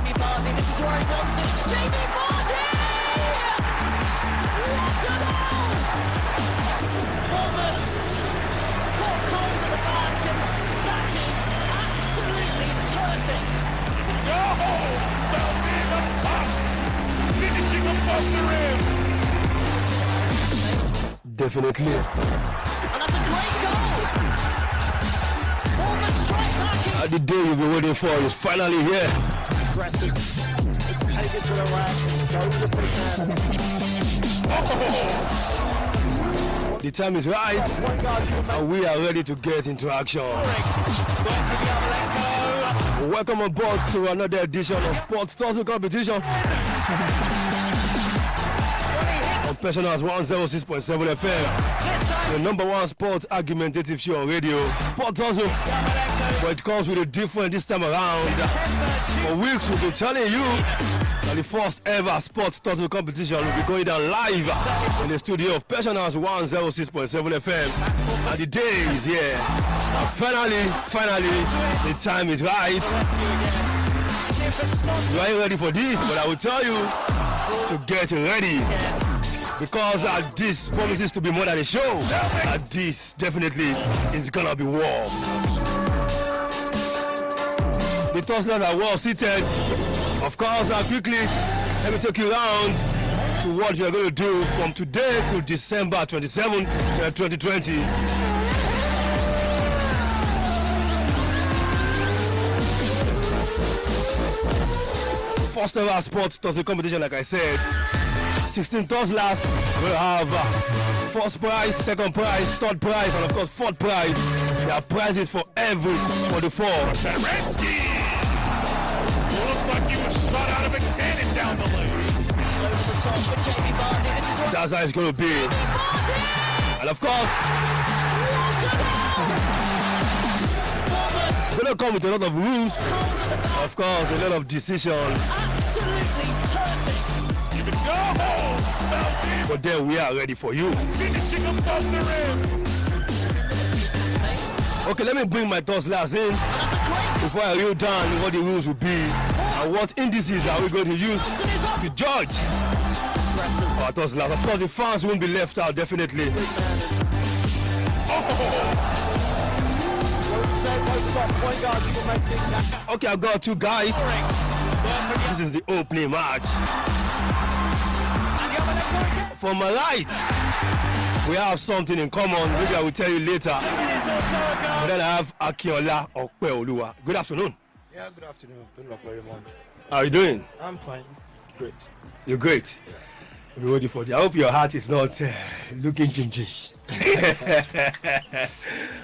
Jamie Vardy, this is where he wants it. It's Jamie Vardy! What a goal! Dortmund caught cold at the back, and that is absolutely perfect. Oh, that'll be the pass, finishing above the rim. Definitely. And that's a great goal. Dortmund straight back in. The day you've been waiting for is finally here. Aggressive. Let's take it to the rack. Go to the big man. The time is right, and we are ready to get into action. Welcome on board to another edition of Sports Tussle competition on Personals 106.7 FM, the number one sports argumentative show on radio, Sports Tussle. But it comes with a different this time around. For weeks we've been telling you that the first ever Sports Tussle competition will be going down live in the studio of Personals 106.7 FM. And the day is here. And finally, the time is right. You ain't ready for this, but I will tell you to get ready. Because this promises to be more than a show. This definitely is gonna be warm. The Tusslers are well seated. Of course, quickly, let me take you around to what you're going to do from today to December 27, 2020. First ever sports Tussle competition, like I said. 16 Tusslers will have first prize, second prize, third prize, and of course fourth prize. There are prizes for the four. Looks like he was shot out of a cannon down the lane. That's how it's going to be. And of course, it's going to come with a lot of rules. Of course, a lot of decisions. Absolutely perfect. But then we are ready for you. Finishing above the rim. Okay, let me bring my Tusslers in before I reel down what the rules will be and what indices are we going to use to judge our Tusslers. Of course, the fans won't be left out, definitely. Okay, I've got two guys. This is the opening match. For my right, we have something in common. Maybe I will tell you later. And then I have Akinola Okpeoluwa. Good afternoon. Yeah, good afternoon. Good luck, everyone. How are you doing? I'm fine. Great. You're great. I'll be waiting for you. I hope your heart is not looking gingy.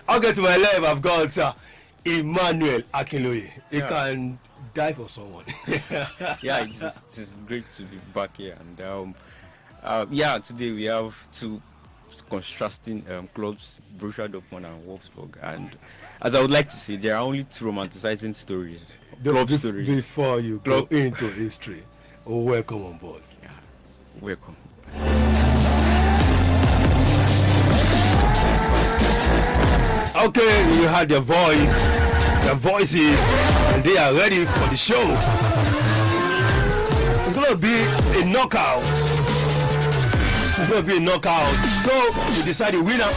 I'll get to my left. I've got Emmanuel Akinloye. He can die for someone. Yeah, it's great to be back here. And today we have two contrasting clubs, Borussia Dortmund and Wolfsburg. And as I would like to say, there are only two romanticizing stories, club stories. Before you go into history, welcome on board. Yeah, welcome. Okay, you had their voices, and they are ready for the show. It's gonna be a knockout. So we decide the winner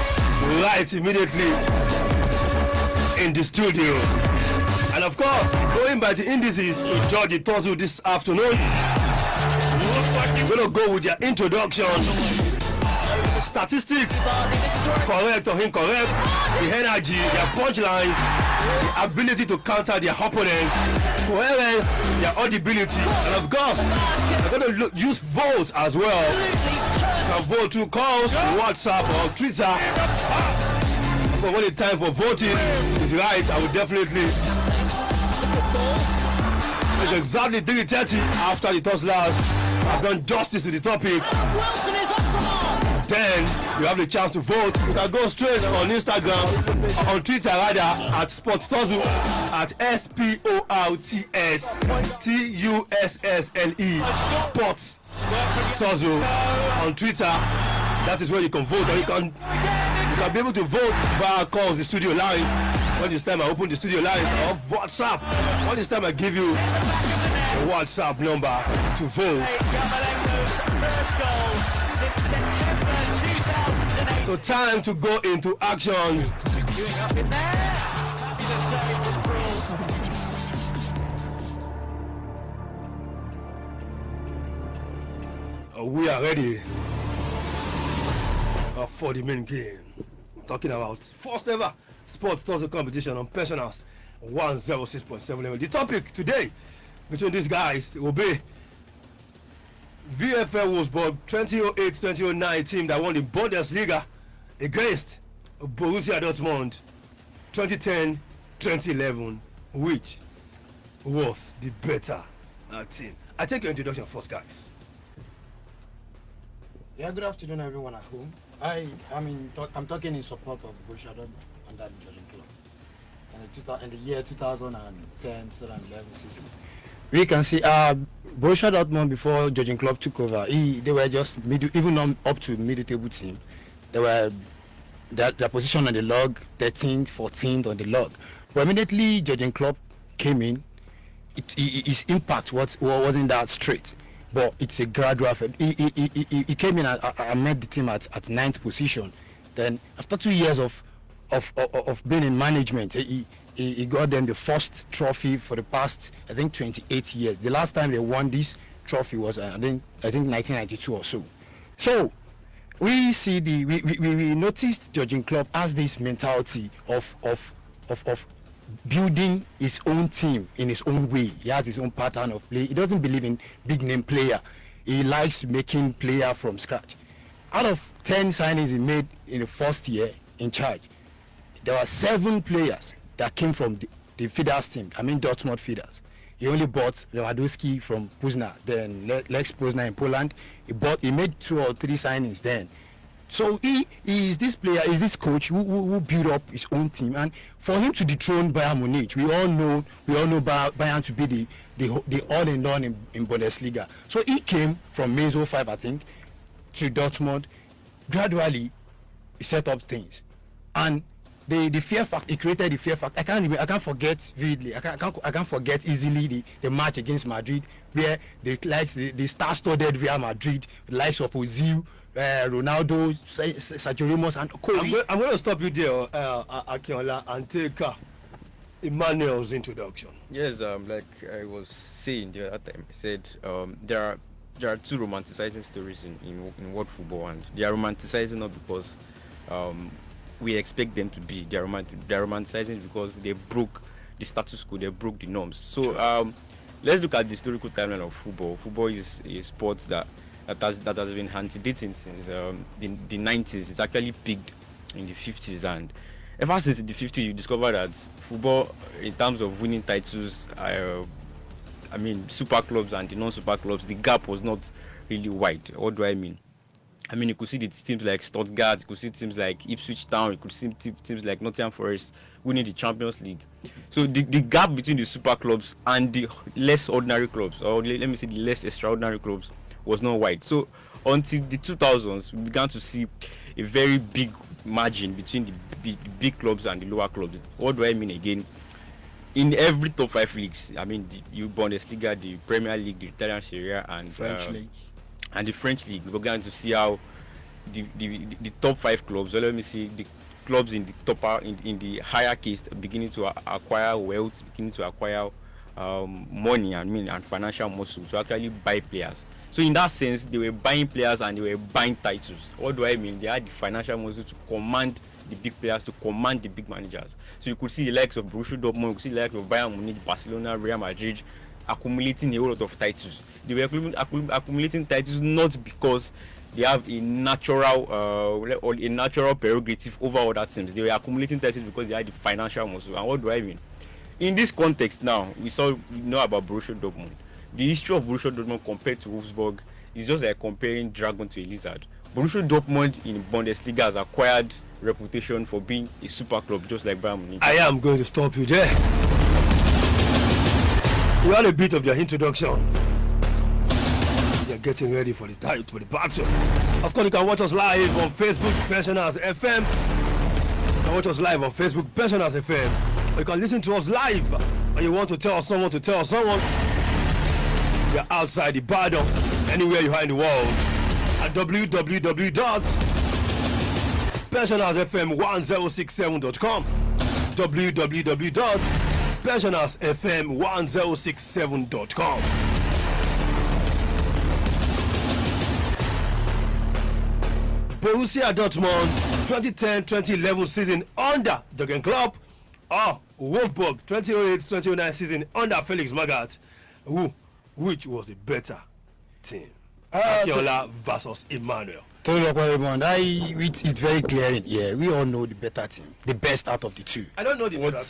right immediately in the studio. And of course, going by the indices to judge the Tussle this afternoon, we're gonna go with their introduction, statistics, correct or incorrect, the energy, their punchlines, the ability to counter their opponents, coherence, their audibility, and of course, they're gonna use votes as well. You can vote through calls, WhatsApp or Twitter. For when the time for voting is right, I will definitely. It's exactly 3:30 after the Tusslers have done justice to the topic. Then you have the chance to vote. You can go straight on Instagram, on Twitter rather, at Sports Tussle, at SportsTussle, Sports Tussle on Twitter. That is where you can vote, or you can be able to vote via calls the studio live. When this time I open the studio live, or WhatsApp. When this time I give you the WhatsApp number to vote. Yarmolenko's first goal since September 2008. So time to go into action. Queuing up in there. Fabulous save from Krul. We are ready for the main game. Talking about first ever sports Tussle competition on Pensioners 106.7 level. The topic today between these guys will be VfL Wolfsburg 2008-2009 team that won the Bundesliga against Borussia Dortmund 2010-2011, which was the better team. I take your introduction first, guys. Yeah, good afternoon, everyone at home. I'm talking in support of Borussia Dortmund and that Jurgen Klopp. In the year 2010-2011 season, we can see Borussia Dortmund before Jurgen Klopp took over. They were just even up to middle-table team. They were their position on the log, 13th, 14th on the log. But immediately Jurgen Klopp came in, his impact wasn't that straight. But it's a gradual. He came in and met the team at 9th position. Then after 2 years of being in management, he got them the first trophy for the past, I think, 28 years. The last time they won this trophy was I think 1992 or so. So we see we noticed Jurgen Klopp has this mentality of building his own team in his own way. He has his own pattern of play. He doesn't believe in big name player. He likes making player from scratch. Out of 10 signings he made in the first year in charge, there were 7 players that came from the feeders team. I mean Dortmund feeders. He only bought Lewandowski from Poznan, then Lex Poznan in Poland. He made 2 or 3 signings then. So he is this player, is this coach who built up his own team, and for him to dethrone Bayern Munich, we all know Bayern to be the all-in-one in Bundesliga. So he came from Mainz 05, I think, to Dortmund. Gradually, he set up things, and the fear factor. He created the fear factor. I can't forget vividly. I can't forget easily the match against Madrid, where the star-studded Real Madrid, the likes of Ozil, Ronaldo, Sergio Ramos, and I'm going to stop you there, Akinola, and take Emmanuel's introduction. Yes, like I was saying the other time, I said there are 2 romanticizing stories in world football, and they are romanticizing not because we expect them to be. They're romanticizing because they broke the status quo, they broke the norms. So let's look at the historical timeline of football. Football is a sport that has been antedating since the 90s. It's actually peaked in the 50s, and ever since the 50s you discover that football, in terms of winning titles, I mean super clubs and the non-super clubs, the gap was not really wide. What do I mean? I mean, you could see the teams like Stuttgart, you could see teams like Ipswich Town, you could see teams like Nottingham Forest winning the Champions League. So the gap between the super clubs and the less ordinary clubs, or let me say the less extraordinary clubs, was not wide. So until the 2000s, we began to see a very big margin between the big clubs and the lower clubs. What do I mean again? In every top 5 leagues, I mean the Bundesliga, the Premier League, the Italian Serie A, and French league. And the French league, we're going to see how the top 5 clubs, or let me see the clubs in the hierarchies beginning to acquire wealth, beginning to acquire money and financial muscle to actually buy players. So in that sense, they were buying players and they were buying titles. What do I mean? They had the financial muscle to command the big players, to command the big managers. So you could see the likes of Borussia Dortmund, you could see the likes of Bayern Munich, Barcelona, Real Madrid accumulating a whole lot of titles. They were accumulating titles not because they have a natural prerogative over other teams. They were accumulating titles because they had the financial muscle. And what do I mean? In this context now, we know about Borussia Dortmund. The history of Borussia Dortmund compared to Wolfsburg is just like comparing dragon to a lizard. Borussia Dortmund in Bundesliga has acquired reputation for being a super club, just like Bayern Munich. I am going to stop you there. You had a bit of your introduction. Your getting ready for the battle. Of course, you can watch us live on Facebook, Pensioners FM. You can watch us live on Facebook, Pensioners FM. Or you can listen to us live and you want to tell someone you're outside the battle, anywhere you are in the world, at www.pensionersfm1067.com. www.pensionersfm1067.com. Borussia Dortmund 2010-2011 season under Jurgen Klopp. Wolfsburg 2008-2009 season under Felix Magath. Which was a better team? Akiola versus Emmanuel. It's very clear. Yeah, we all know the better team, the best out of the two. I don't know the better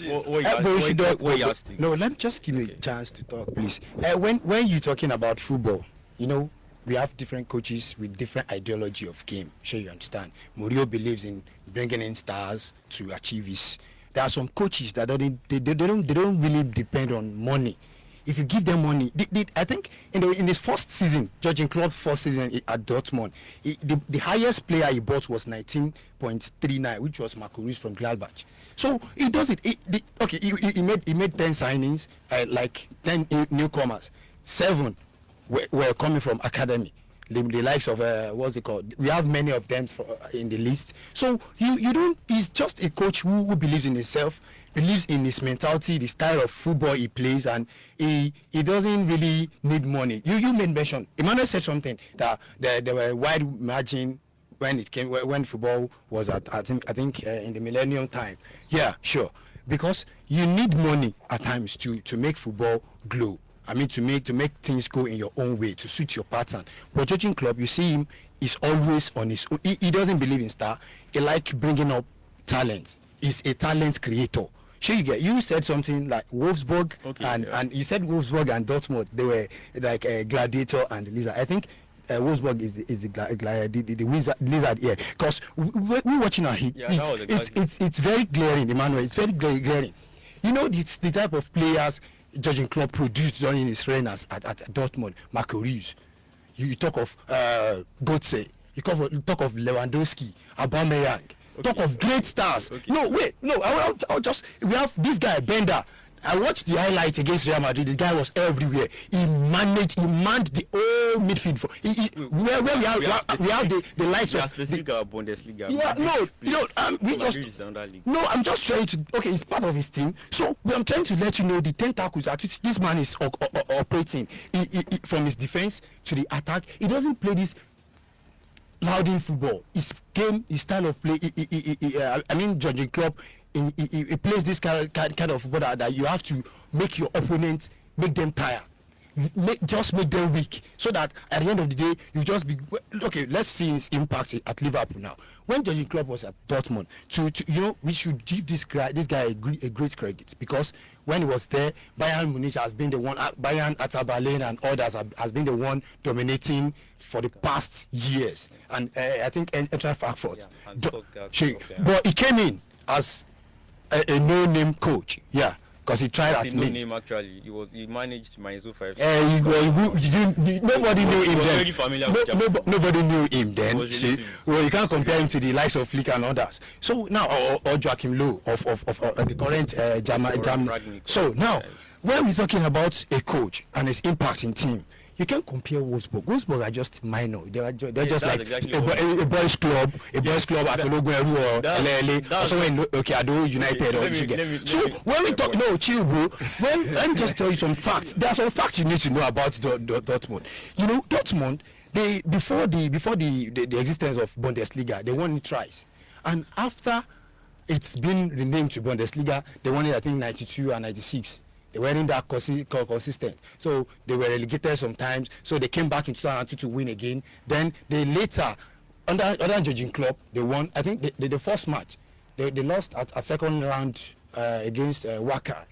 team. No, let me just give me a chance to talk, please. When you're talking about football, you know, we have different coaches with different ideology of game. Sure, you understand. Mourinho believes in bringing in stars to achieve this. There are some coaches that they don't really depend on money. If you give them money, I think in his first season, Jurgen Klopp's first season at Dortmund, the highest player he bought was 19.39, which was Marco Reus from Gladbach. So he does it. He made 10 signings, like 10 newcomers. 7 were coming from academy. The likes of what's it called? We have many of them in the list. So you don't. He's just a coach who believes in himself, believes in his mentality, the style of football he plays, and he doesn't really need money. You made mention. Emmanuel said something that there were wide margin when football was at I think in the millennium time. Yeah, sure. Because you need money at times to make football glow. I mean, to make things go in your own way, to suit your pattern. But Jurgen Klopp, you see him, is always on his own. He doesn't believe in star. He like bringing up talent. He's a talent creator. Sure, you said something like Wolfsburg, and you said Wolfsburg and Dortmund, they were like a gladiator and the lizard. I think Wolfsburg is the lizard here. Because we're watching our heat. It's very glaring, Emmanuel. It's very glaring. You know, it's the type of players Jurgen Klopp produced during his reign at Dortmund. Marco Reus. You talk of Götze. You talk of Lewandowski, Aubameyang. Talk of great stars. No, I'll just. We have this guy Bender. I watched the highlights against Real Madrid. The guy was everywhere. He manned the whole midfield. Where we have the likes of Bundesliga. I'm just trying to. Okay, it's part of his team. So I'm trying to let you know the tentacles at which this man is operating. He, from his defense to the attack, he doesn't play this louding football. His game, his style of play. Jurgen Klopp. He plays this kind of football that you have to make your opponent, make them tired, just make them weak, so that at the end of the day you just be okay. Let's see his impact at Liverpool now. When Jurgen Klopp was at Dortmund, we should give this guy a great credit, because when he was there, Bayern Munich has been the one, Bayern, Hertha Berlin and others has been the one dominating for the past years, and I think Eintracht Frankfurt. But he came in as a no-name coach, because he tried at me. Name actually, he managed Mainz 05. Nobody knew him then. Very familiar with nobody knew him then. You can't compare him to the likes of Flick and others. So now, or Joachim Low of the current German. So now, when we're talking about a coach and his impact in team, you can't compare Wolfsburg. Wolfsburg are just minor. They're just like exactly a boys club, at Ologweru or LLA, or somewhere in Ado United or Michigan. So when we talk, chill, bro. Let me just tell you some facts. There are some facts you need to know about Dortmund. You know, Dortmund, before the existence of Bundesliga, they won it twice, and after it's been renamed to Bundesliga, they won it I think 92 and 96. They weren't that consistent, so they were relegated sometimes. So they came back in 2002 to win again. Then they later, under Jurgen Klopp, they won. I think the first match, they lost at second round against Wacker.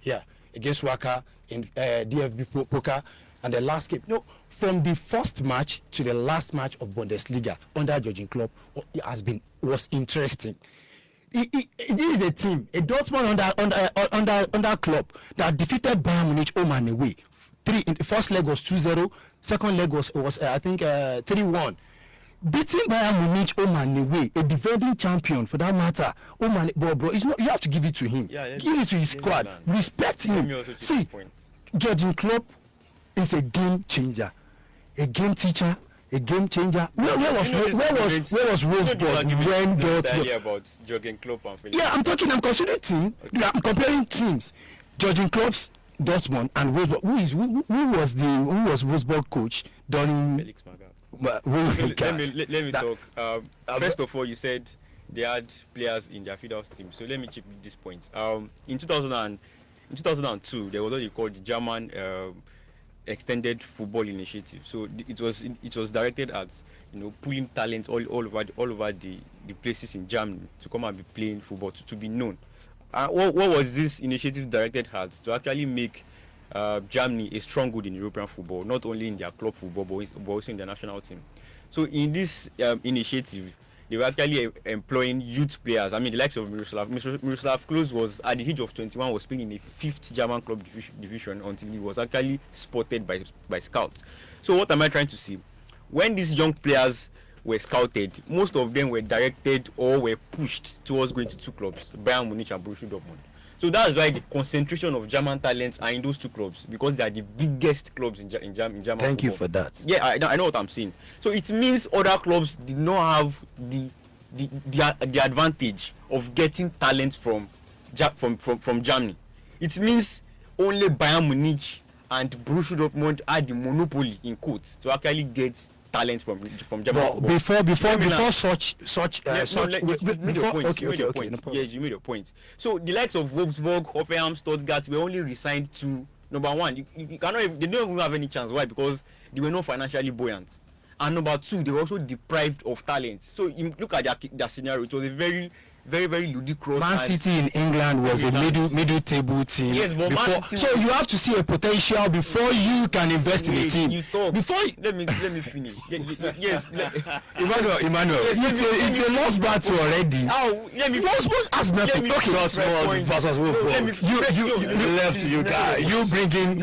Against Wacker in DFB Poker, and the last game. From the first match to the last match of Bundesliga under Jurgen Klopp, was interesting. It is a team, a Dortmund under Klopp that defeated Bayern Munich home and away. In the first leg was 2-0, Second leg was I think 3-1. Beating Bayern Munich home and away, a defending champion for that matter. Bro, it's not, you have to give it to him. Yeah, give it to his squad. Respect him. See, Jurgen Klopp is a game changer, a game teacher, a game changer. Where was Rosberg when Dortmund? About Jurgen Klopp and Felix. Yeah, I'm considering team. Okay. I'm comparing teams. Jurgen Klopp's Dortmund and Rosberg. Who was Rosberg coach during? Felix Magath. Let me talk. First of all, you said they had players in their field team. So let me chip this point. In 2002, there was what you call the German Extended Football Initiative. So it was directed at pulling talent all over the places in Germany to come and be playing football to be known. What was this initiative directed at? To actually make Germany a stronghold in European football, not only in their club football but also in their national team. So in this initiative, they were actually employing youth players. I mean, the likes of Miroslav Klose was at the age of 21 was playing in a 5th German club division until he was actually spotted by scouts. So what am I trying to say? When these young players were scouted, most of them were directed or were pushed towards going to two clubs, Bayern Munich and Borussia Dortmund. So that's why the concentration of German talents are in those two clubs, because they are the biggest clubs in German football. Thank you for that. Yeah, I know what I'm saying. So it means other clubs did not have the advantage of getting talent from Germany. It means only Bayern Munich and Borussia Dortmund had the monopoly in quotes to actually get talent from Germany. Before such you made your point. So the likes of Wolfsburg, Hoffenheim, Stuttgart were only resigned to number one. You cannot. They don't even have any chance. Why? Because they were not financially buoyant. And number two, they were also deprived of talent. So you look at their scenario. It was a very ludicrous. Man City in England was a middle table team. Yes, but Man City. So you have to see a potential before you can invest in a team. Let me finish. Yes. Emmanuel. It's a lost battle already. Wolfsburg has nothing. Okay. Dortmund versus Wolfsburg. You guys. You bringing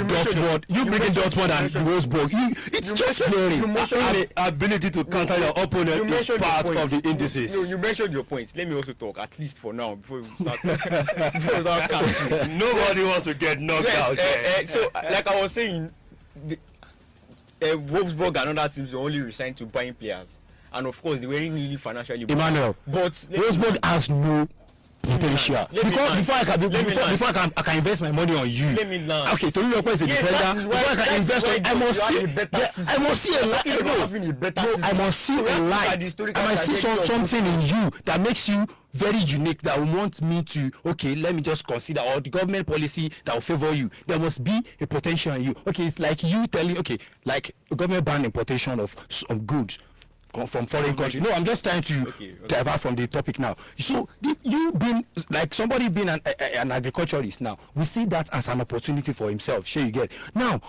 Dortmund and Wolfsburg. It's just clearing. The ability to counter your opponent is part of the indices. No, you mentioned your points. Let me also talk, at least for now, before we start. Nobody wants to get knocked out. So, like I was saying, Wolfsburg and other teams were only resigned to buying players, and of course, they were really financially. Emmanuel, but Wolfsburg has no potential. Before I can invest my money on you. Let me learn. Okay, Tolu is a defender. Before I can invest on, I must see a light. I must see a light. I must see something in you that makes you very unique, that will want me to, okay, let me just consider, or the government policy that will favor you. There must be a potential in you. Okay, it's like you telling, okay, like government ban importation of some goods from foreign countries. No, I'm just trying to divert from the topic now. So you being like somebody being an agriculturalist now, we see that as an opportunity for himself. Sure, you get. Now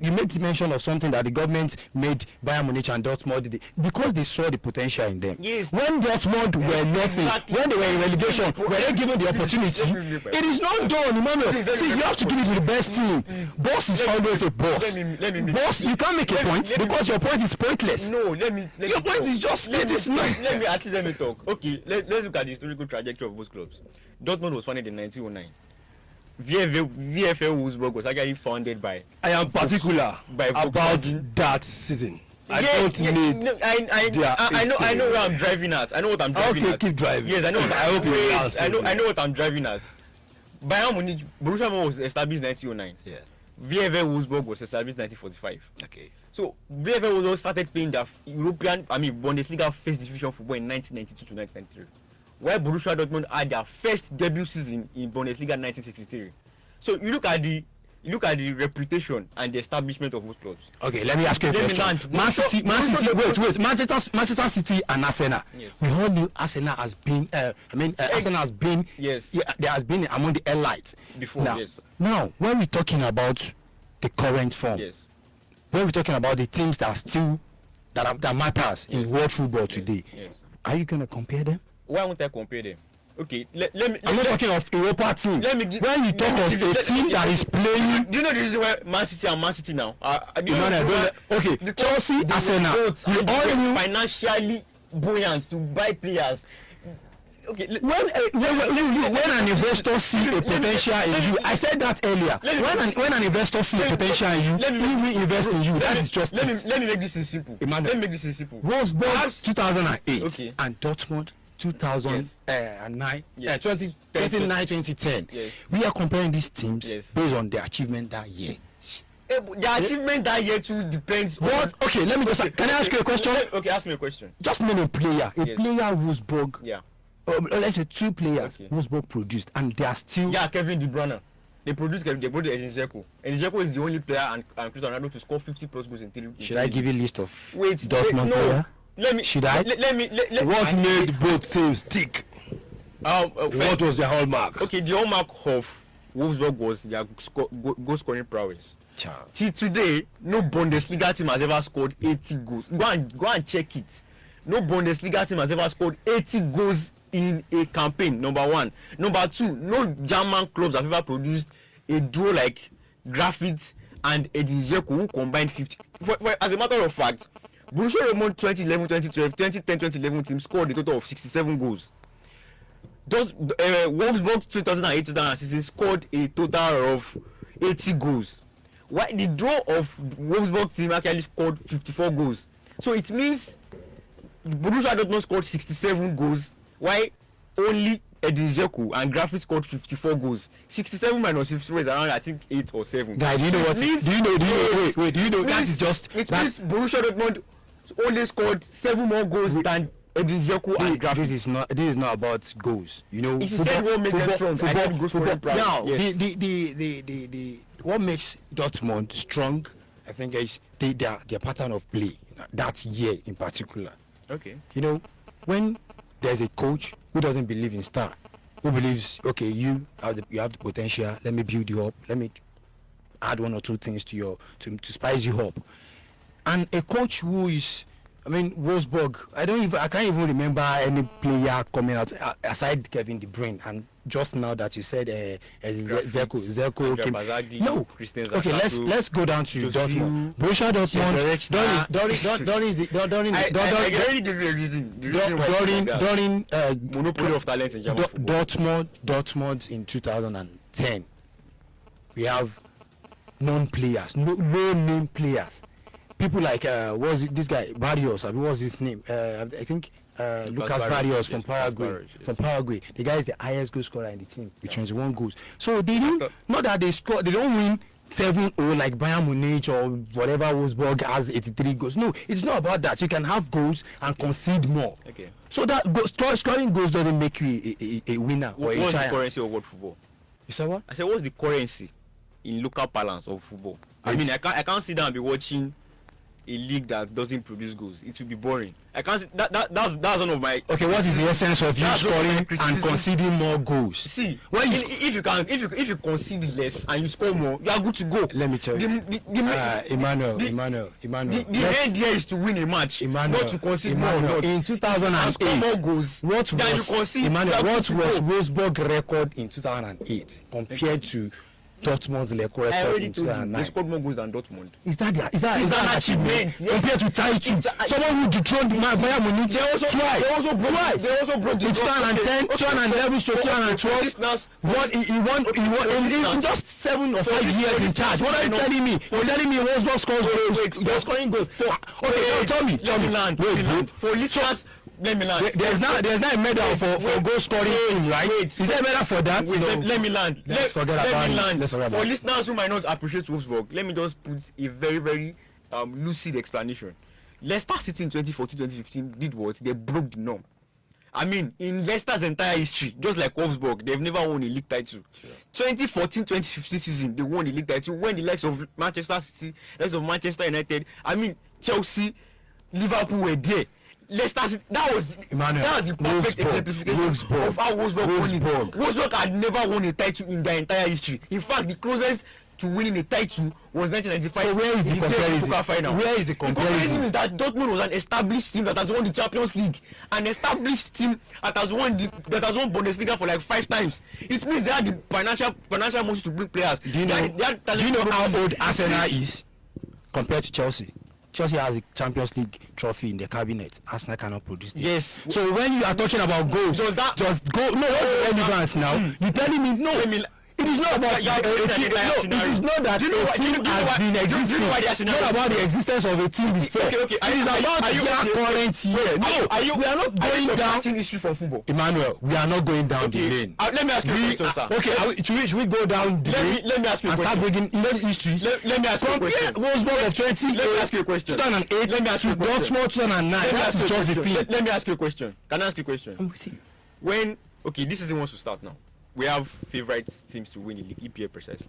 you made mention of something that the government made Bayern Munich and Dortmund because they saw the potential in them. Yes. When Dortmund were nothing, when they were in relegation, were they given the opportunity? It is not done, Emmanuel. See, you have to give it to the best team. Boss is always a boss. Let me boss, you can't make a point because your point is pointless. No, let me point is just let me talk. Okay, let's look at the historical trajectory of both clubs. Dortmund was founded in 1909. VfL Wolfsburg was actually founded by. I am particular about that season. I know where I'm driving at. I know what I'm driving at. Okay, keep driving. Yes, I know. I hope you I know what I'm driving at. Bayern Munich, Borussia Dortmund was established in 1909. Yeah. VfL Wolfsburg was established in 1945. Okay. So VfL Wolfsburg started playing the Bundesliga first division football in 1992 to 1993, while Borussia Dortmund had their first debut season in Bundesliga in 1963. So you look at the reputation and the establishment of both clubs. Okay, let me ask you a question. Man City. Wait. Manchester City and Arsenal. Yes. We all knew Arsenal has been. Arsenal has been. Yes. Yeah, there has been among the elites before. Now, yes. Now, when we're talking about the current form, yes. When we're talking about the teams that matters in world football today, yes. Are you gonna compare them? Why won't I compare them? Okay, let me. I'm not talking of Europa team. Let me give, when you talk of a team that is playing, do you know the reason why Man City and Man City now? Do you okay, Chelsea, Arsenal, we all knew financially buoyant to buy players. Okay, when an investor see a potential in you, I said that earlier. When an investor see a potential in you, he will invest in you. That is just let me make this simple. Emmanuel. Let me make this simple. Wolfsburg 2008 okay. and Dortmund 2009, Yes. 2009, 2010. Yes. We are comparing these teams Yes. based on their achievement that year. The achievement that year too depends. What? Okay, let me go. Can I ask you a question? Okay, ask me a question. Just name a player. Yes. Player Wolfsburg. Yeah. Let's say 2 players. Okay. Wolfsburg produced, and they are still. Yeah, Kevin De Bruyne. They produced Edin Dzeko. Edin Dzeko is the only player and Cristiano Ronaldo to score 50 plus goals in 3. Should I give you a list of no. Dortmund player? Let me. Should I? Let me. What made both teams tick? What was their hallmark? Okay, the hallmark of Wolfsburg was their goal scoring prowess. Till today, no Bundesliga team has ever scored 80 goals. Go and check it. No Bundesliga team has ever scored 80 goals in a campaign. Number 1. Number 2, no German clubs have ever produced a duo like Grafit and Edin Dzeko who combined 50. As a matter of fact, Borussia Dortmund 2011, 2012, 2010, 2011 team scored a total of 67 goals. Wolfsburg 2008, 2016 scored a total of 80 goals. Why the draw of Wolfsburg team actually scored 54 goals. So it means Borussia Dortmund scored 67 goals. Why only Edin Dzeko and Grafit scored 54 goals? 67 minus 54 is around I think 8 or 7. Guy, do you know what? Do you know? Wait. Do you know that is just? It means Borussia Dortmund only scored 7 more goals than Edin Dzeko and Grafit. This is not about goals. You know, If you said what makes them strong, I think goals scoring prowess. Now, Yes. the what makes Dortmund strong, I think, is their pattern of play that year in particular. Okay. You know, when there's a coach who doesn't believe in star, who believes, okay, you have the potential, let me build you up, let me add 1 or 2 things to spice you up, and a coach who is, I mean, Wolfsburg, I can't even remember any player coming out aside Kevin De Bruyne, and just now that you said Zeko came. No. Okay, let's go down to Dortmund. Borussia Dortmund during monopoly of talent in German football. Dortmund in 2010, we have non-players, no name players. People like this guy Barrios? What was his name? I think Lucas Barrios from Paraguay. From Paraguay, the guy is the highest goal scorer in the team with 21 goals. So they don't, not that they score, they don't win 7-0 like Bayern Munich or whatever. Wolfsburg has 83 goals. No, it's not about that. You can have goals and concede more. Okay. So that scoring goals doesn't make you a winner or a What's the giant. currency of world football? You said what? I said, what's the currency in local balance of football? I mean, I can't sit down and be watching a league that doesn't produce goals. It will be boring. I can't see that's one of my. Okay, what is the essence of you scoring and conceding more goals? See, when if you concede less and you score more, you are good to go. Let me tell you, Emmanuel. The end here is to win a match, not to concede more. In 2008, more goals. What was Wolfsburg record in 2008 compared to Dortmund's record in 2009? They scored more goals than Dortmund. Is that an achievement? Yes. Compared to title, someone who dethroned Bayern Munich twice. They also broke the 2010, 2011, 2012. He won just 7 or 5 years in charge. What are you telling me? You're telling me Wolfsburg scores goals. They're scoring goals. Okay, tell me. Wait. For listeners, let me land. There's not a medal for goal scoring team, right? Is there a medal for that? Let me land. Let's forget about it. For listeners who might not appreciate Wolfsburg, let me just put a very, very lucid explanation. Leicester City in 2014-2015 did what? They broke the norm. I mean, in Leicester's entire history, just like Wolfsburg, they've never won a league title. Sure. 2014-2015 season, they won a league title when the likes of Manchester City, likes of Manchester United, I mean, Chelsea, Liverpool were there. Leicester City, that was the perfect exemplification of how Wolfsburg won it. Wolfsburg had never won a title in their entire history. In fact, the closest to winning a title was 1995. So where is the in comparison? Cup final. Where is the The comparison comparison? is that Dortmund was an established team that has won the Champions League, an established team that has won Bundesliga for like 5 times. It means they had the financial muscle to bring players. Do you know how old Arsenal is compared to Chelsea? Chelsea has a Champions League trophy in the cabinet. Arsenal cannot produce it. Yes. So when you are talking about goals, just go. No, what's the relevance now? You telling me no? It is not about it is not that a team has been existing. It's not about the existence of a team before. Okay. It is about their current year. No, we are not going down. History from football. Emmanuel, we are not going down the lane. Let me ask you a question, sir. Okay, should we go down the lane? Let me ask you a and question. start bringing history. Let me ask you a question. Wolfsburg of 20. Let me ask you a question. 2008 Let me ask you a to question. Dortmund 2009. That is just a thing. Let me ask you a question. Can I ask you a question? When this season wants to start now, we have favorite teams to win the league, EPL precisely.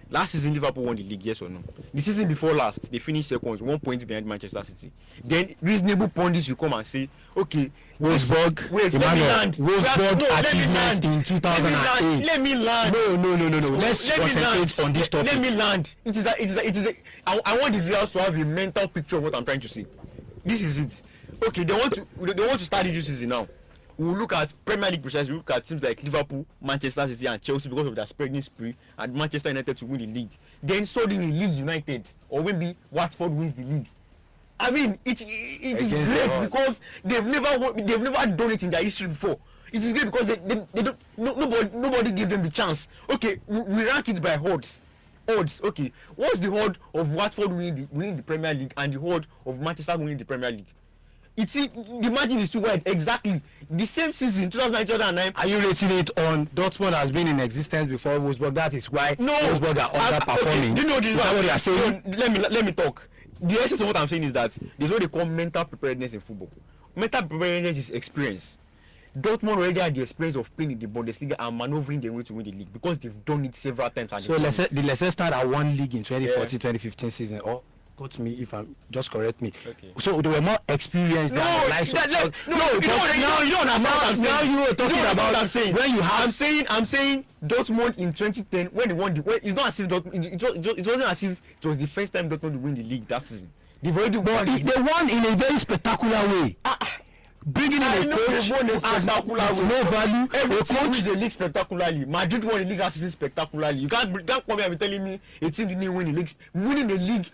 Last season Liverpool won the league, yes or no? The season before last, they finished seconds, 1 point behind Manchester City. Then reasonable pundits will come and say, okay, Wolfsburg, Wolfsburg achievement in 2008. Let me land. No. Let's concentrate on this topic. Let me land. I want the viewers to have a mental picture of what I'm trying to say. This is it. Okay, they want to start this season now. We'll look at Premier League precisely. We'll look at teams like Liverpool, Manchester City, and Chelsea because of their spreading spree, and Manchester United to win the league. Then suddenly Leeds United, or maybe Watford wins the league. I mean, it is great because they've never done it in their history before. It is great because they don't. Nobody gave them the chance. Okay, we rank it by odds. Okay, what's the odd of Watford winning the Premier League and the odd of Manchester winning the Premier League? The margin is too wide. Exactly. The same season, 2009. Are you rating it on Dortmund has been in existence before Wolfsburg? That is why Wolfsburg are underperforming. Do you know this? Is that what you are saying? Let me talk. The essence of what I'm saying is that there's what they call mental preparedness in football. Mental preparedness is experience. Dortmund already had the experience of playing in the Bundesliga and maneuvering their way to win the league because they've done it several times. So let's start at one league in 2014-2015 season. Or quote me if I'm just correct me. Okay. So they were more experienced than the likes of Chelsea. You don't understand. Now you were talking about what I'm saying. when you have. I'm saying Dortmund in 2010 when they won it's not as if it wasn't as if it was the first time Dortmund to win the league that season. They've already won. They won in a very spectacular way. Bringing in a coach has no value. Every A team coach wins the league spectacularly. Madrid won the league last season spectacularly. You can't come here and be telling me a team didn't win the league. Winning the league,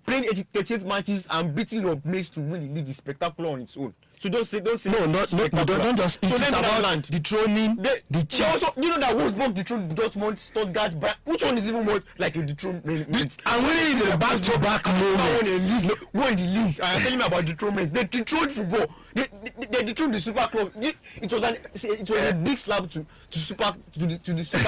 playing 38 matches and beating your mates to win the league is spectacular on its own. So don't say don't just. So it's about dethroning the chief. Also, you know that Wolfsburg dethroned Dortmund, Stuttgart, which one is even more like a dethronement? And winning in the back-to-back moment. Won the league. I'm telling you about dethronement. They dethroned football. They dethroned the super club. It was a big slap to the super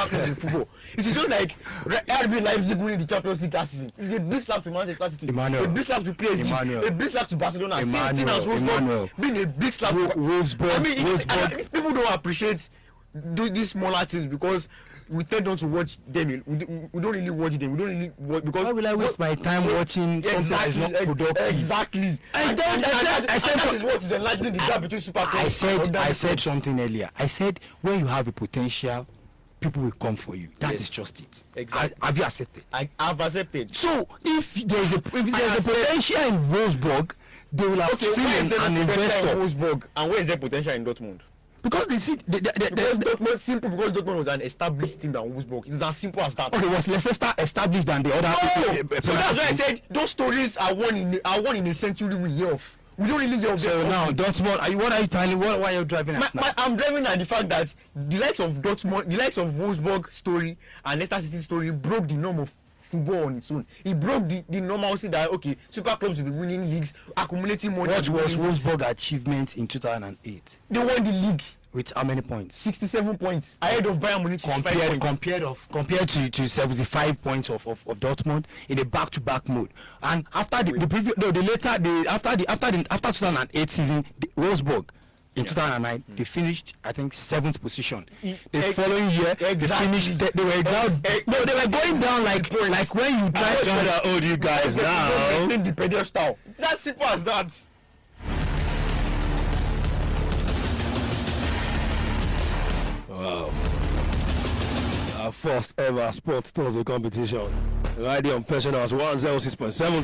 club in football. It is just like RB Leipzig winning the Champions League last season. It's a big slap to Manchester City. Emmanuel. A big slap to PSG. A big slap to Barcelona. Same thing as Wolfsburg being a big slap. Wolfsburg. I mean, people don't appreciate these smaller teams because we tend not to watch them. We don't really watch them. We don't really watch because. Why will I waste my time watching something that is not productive? Exactly. I said that is what is enlightening the gap between super clubs. I said something earlier. I said when you have a potential, people will come for you. That is just it. Exactly. Have you accepted? I've accepted. So if there is a potential in Wolfsburg, they will have seen an investor. Wolfsburg, and where is their potential in Dortmund? Because they see Dortmund simple because Dortmund was an established team than Wolfsburg. It's as simple as that. Okay, was Leicester established than the other? So that's why I said those stories are one in a century we hear of. We don't really hear of them. So now Dortmund, what are you telling? What are you driving at now? I'm driving at the fact that the likes of Dortmund, the likes of Wolfsburg story and Leicester City story broke the norm of football on its own. It broke the normalcy that okay, super clubs will be winning leagues, accumulating money. What was Wolfsburg achievement in 2008? They won the league with how many points? 67 points ahead of Bayern Munich. Compared to 75 points of Dortmund in a back-to-back mode. And after after 2008 season, Wolfsburg in 2009 they finished I think 7th position. The following year they finished they were down. They were going down like when you try to hold you guys now. The pedestal. That's simple as that. Wow. our first ever Sports Tussle competition. Right here on Pensioners 106.7.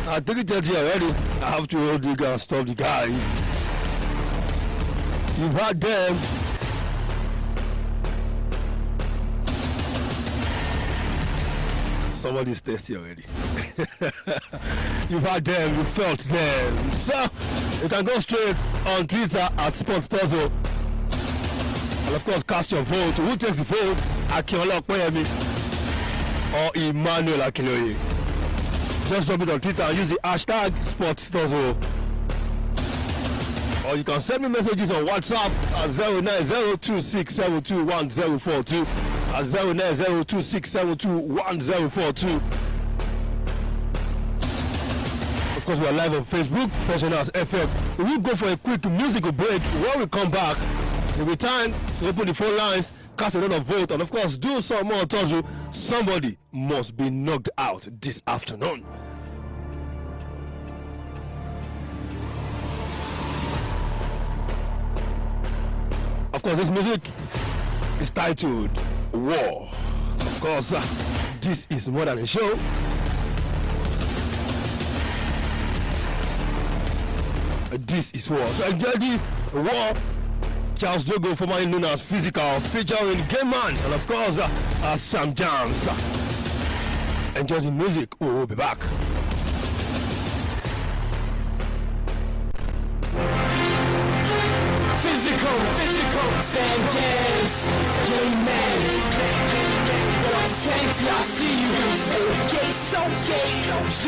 At 3:30 already, I have to hold you guys, stop the guys. You've had them. Somebody's thirsty already. You've had them, you felt them. So, you can go straight on Twitter at Sports Tussle. And of course, cast your vote. Who takes the vote? Akinola Koyemi or Emmanuel Akinoye. Just drop it on Twitter and use the hashtag Sports Tussle. Or you can send me messages on WhatsApp at 09026721042 at 09026721042. Of course, we are live on Facebook, Pensioners FM. We will go for a quick musical break. When we come back, it will be time to open the phone lines, cast another vote, and of course, do some more Tussle. Somebody must be knocked out this afternoon. Of course, this music is titled War. Of course, this is more than a show. This is War. So enjoy this War. Charles Jogo, formerly known as Physical, featuring Game Man, and of course, Sam Jams. Enjoy the music. We'll be back. Physical, Sam James, Game Man. Saints, I see you. So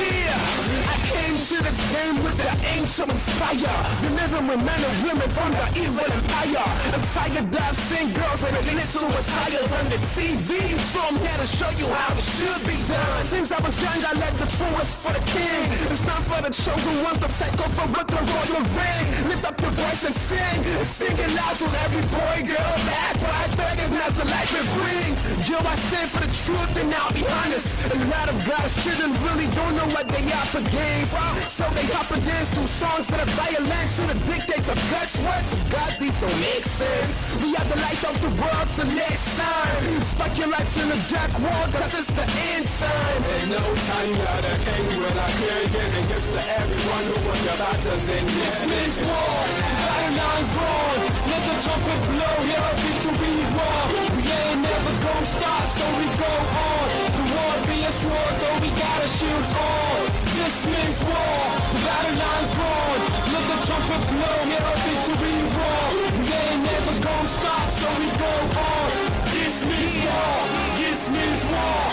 yeah. I came to this game with the aim to inspire. You're living with men and women from the evil empire. I'm tired of seeing girls with little desires on the TV. So I'm here to show you how it should be done. Since I was young, I led the truest for the king. It's not for the chosen ones to take over with the royal ring. Lift up your voice and sing. Sing it loud to every boy, girl, that quiet recognize the life it bring. Yo, I stand for the truth and I'll be honest. A lot of God's children really don't know what they up against. So they hop and dance through songs that are violent to the dictates of God's words. God, these don't make sense. We are the light of the world, so let's shine. Spark your lights in the dark world, cause it's the end time. Ain't no time, God, I came when I can't give it gifts to everyone who won the battles in this means war. Battle lines drawn, let the trumpet blow, hear a victory roar. We ain't never gon' stop, so we go on. The war be a sword, so we got our shields on. This means war, the battle lines drawn. Let the trumpet blow, hear a victory roar. We ain't never gon' stop, so we go on. This means war, this means war.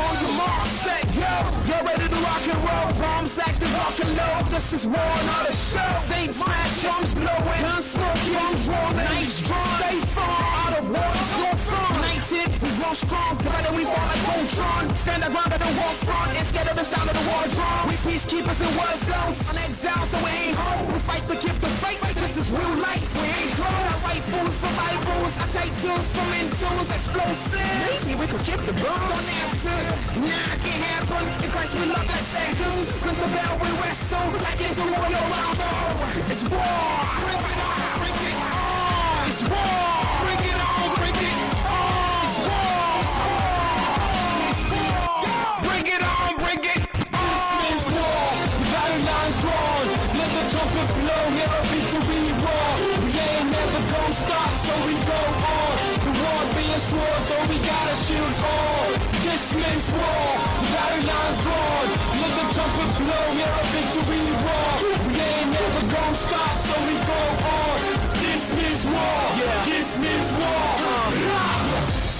On your mark, set, go. You're ready to rock and roll. Bombs active, rock and low. This is war, not a show. Saints smash, arms blowing, guns smoking, arms rolling, knives drawn. Stay far out of war, it's no fun. United, we grow strong, together we fall like Voltron. Stand our ground at the war front, and scared of the sound of the war drum. We peacekeepers in war zones, on exile, so we ain't home. We fight to keep the fight, this is real life, we ain't clone. Our rifles for Bibles, our tight tools for mentals, explosives. Maybe we could keep the bombs after. Nah, it can't happen, in Christ we love like seconds. With the bell we wrestle, like it's a royal rumble. It's war, bring it on, bring it on. It's war, bring it on, bring it on. It's war, it's war. Bring it on, bring it on. This means war, the battle lines drawn. Let the trumpet blow, hear a victory roar. We ain't never gon' stop, so we go on. The war be a sword, so we got our shields on. This means war, the battle lines drawn. Let the trumpet blow, hear a victory roar. We ain't never gon' stop, so we go on. This means war, this means war.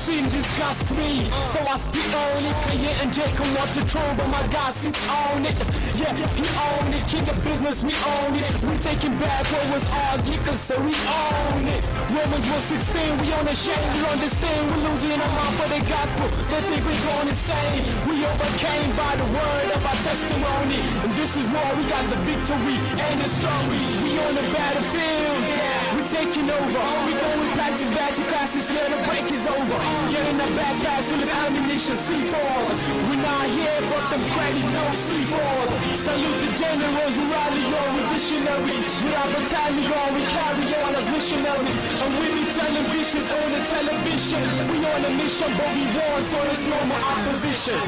Sin disgust me, so I still own it. Clear and Jacob want to troll, but my God sits on it. Yeah, he own it, king of business, we own it. We taking back what was ours, so we own it. Romans 1:16, we unashamed, we understand. We're losing our mind for the gospel, they think we're going insane. We overcame by the word of our testimony, and this is why we got the victory and the story. We on the battlefield, we taking over. We going practice back to classes, yeah, the break is over. Getting the backpacks full of ammunition, C4s. We're not here for some credit, no C4s. Salute the generals, we rally on with visionaries. With our battalion, we carry on as missionaries. And we be telling visions on the television. We on a mission, but we won, so there's no more opposition.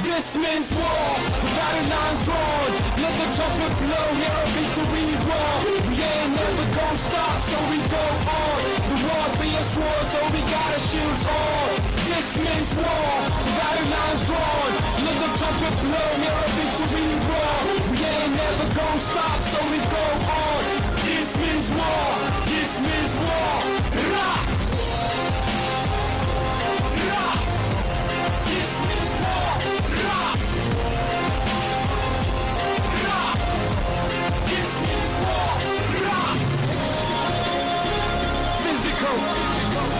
This means war, the battle line's drawn. Let the trumpet blow, hear a victory roar. We ain't never gonna stop, so we go on. The war be a sword, so we gotta shoot on. This means war, the battle line's drawn. Let the trumpet blow, hear a victory roar. We ain't never gonna stop, so we go on. This means war, this means war. Rah! Rah! This means war. Rah! Rah! This means war. Rah! Physical.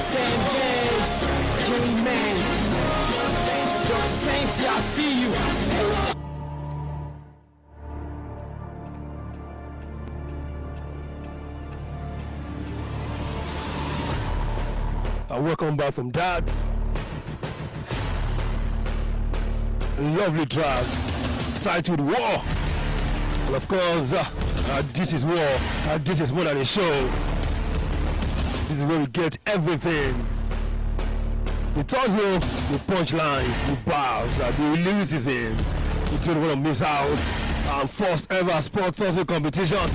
Sam James, Game Man. Yo, Saints, I see you. Welcome back from that. Lovely track titled War. And of course, this is war. This is more than a show. This is where we get everything. The tussle, the punchline, the bars, the lyricism. You don't want to miss out on first ever sport tussle competition.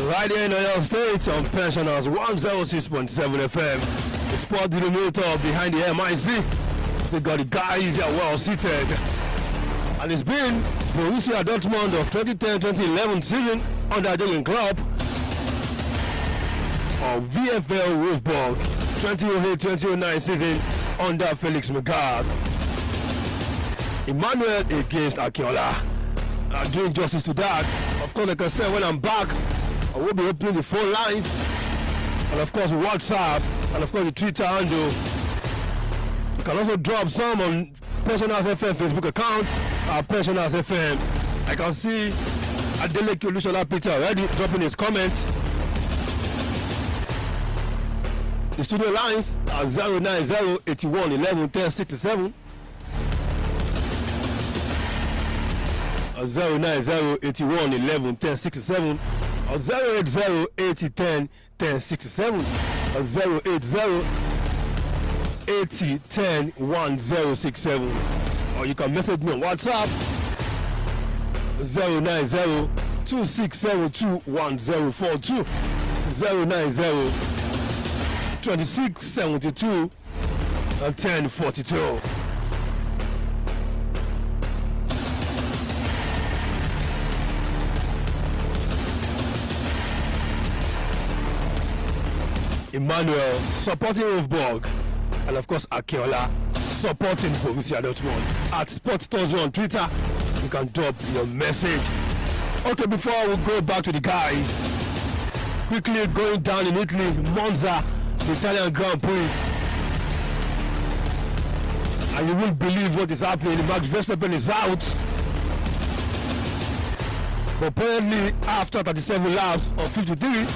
Right here in Oyo State on Pensioners 106.7 FM. The sport Illuminator behind the MIC. They got the guys that are well seated. And it's been Borussia Dortmund of 2010-2011 season under Jurgen Klopp, or VfL Wolfsburg 2008-2009 season under Felix Magath. Emmanuel against Akinola. Doing justice to that. Of course, like I said, when I'm back, I will be opening the phone lines. And of course, WhatsApp. And of course, the Twitter handle. You can also drop some on Pensioners FM Facebook account. Pensioners FM. I can see Adeleke Olusola Peter already dropping his comment. The studio lines are 090 81 11 1067. 090 81 11 1067 or 080 80 10 1067 or 080 80 10 1067, or you can message me on WhatsApp 090 2672 1042 090 2672 1042. Emmanuel supporting Wolfsburg, and of course Akinola supporting Borussia Dortmund. At Sports Tussle on Twitter, you can drop your message. Okay, before we go back to the guys, quickly going down in Italy, Monza, the Italian Grand Prix, and you won't believe what is happening. Max Verstappen is out, but apparently after 37 laps of 53,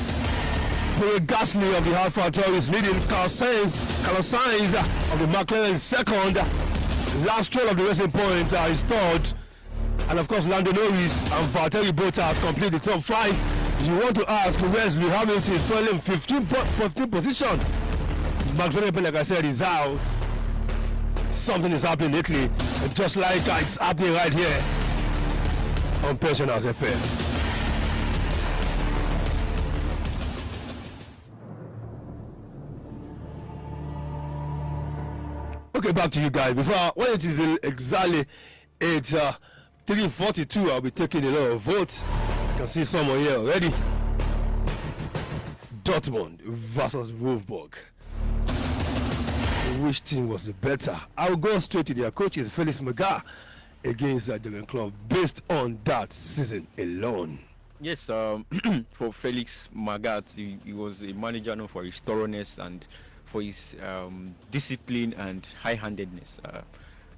Pierre Gasly of the Alpha Tauri is leading. Carlos Sainz of the McLaren second. Last Stroll of the Racing Point is third. And of course, Lando Norris and Valtteri Bottas complete the top 5. You want to ask where's Lewis Hamilton is playing 15 position. Max Verstappen, like I said, is out. Something is happening in Italy, just like it's happening right here on Pensioners FM. Okay, back to you guys. Before when it is exactly 3:42, I'll be taking a lot of votes. You can see someone here already. Dortmund versus Wolfsburg. Which team was the better? I'll go straight to their coaches, Felix Magath against Jurgen Klopp, based on that season alone. Yes, for Felix Magath, he was a manager known for his thoroughness and for his discipline and high-handedness.